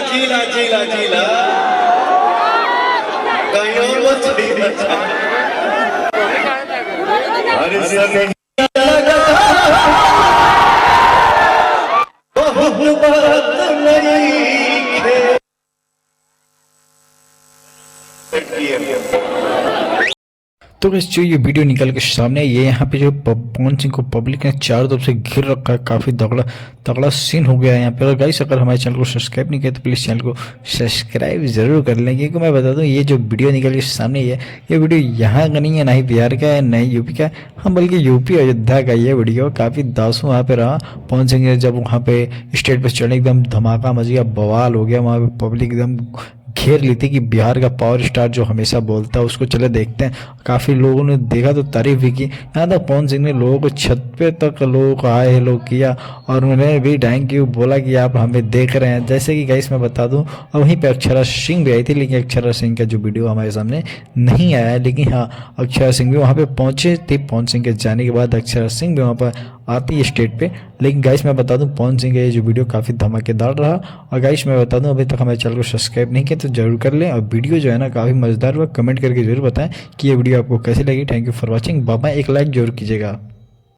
जीला जीला जीला कहीं और मत जीला। अरे सनहिया लगा बहुत बात नहीं है। तो गाइस जो ये वीडियो निकल के सामने ये यहाँ पे जो पवन सिंह को पब्लिक ने चारों तरफ से घेर रखा है, काफी तगड़ा तगड़ा सीन हो गया है यहाँ पे। और गाइस अगर हमारे चैनल को सब्सक्राइब नहीं किया तो प्लीज चैनल को सब्सक्राइब जरूर कर लें, क्योंकि मैं बता दूं ये जो वीडियो निकल के सामने ये वीडियो यहाँ का नहीं है, ना ही बिहार का है, ना ही यूपी का है, हाँ बल्कि यूपी अयोध्या का ये वीडियो। काफी दासू वहाँ पे रहा पवन सिंह ने जब वहाँ पे स्टेज पे चढ़ने एकदम धमाका मच गया, बवाल हो गया वहाँ पे, पब्लिक एकदम घेर ली थी कि बिहार का पावर स्टार जो हमेशा बोलता है उसको चले देखते हैं। काफ़ी लोगों ने देखा तो तारीफ भी की। यहाँ तक पवन सिंह ने लोगों को छत पे तक लोगों को हाय हेलो किया और उन्होंने भी थैंक यू बोला कि आप हमें देख रहे हैं। जैसे कि गाइस मैं बता दूं, और वहीं पे अक्षरा सिंह भी आई थी, लेकिन अक्षरा सिंह का जो वीडियो हमारे सामने नहीं आया है। लेकिन हाँ अक्षरा सिंह भी वहाँ पे पहुँचे थे। पवन सिंह के जाने के बाद अक्षरा सिंह भी वहाँ पर आती है स्टेज पे। लेकिन गाइस मैं बता दूं पवन सिंह का ये जो वीडियो काफ़ी धमाकेदार रहा। और गाइस मैं बता दूं अभी तक हमारे चैनल को सब्सक्राइब नहीं किया तो जरूर कर लें। और वीडियो जो है ना काफ़ी मज़ेदार हुआ, कमेंट करके जरूर बताएं कि ये वीडियो आपको कैसी लगी। Thank you for watching. बाबा एक लाइक जरूर कीजिएगा।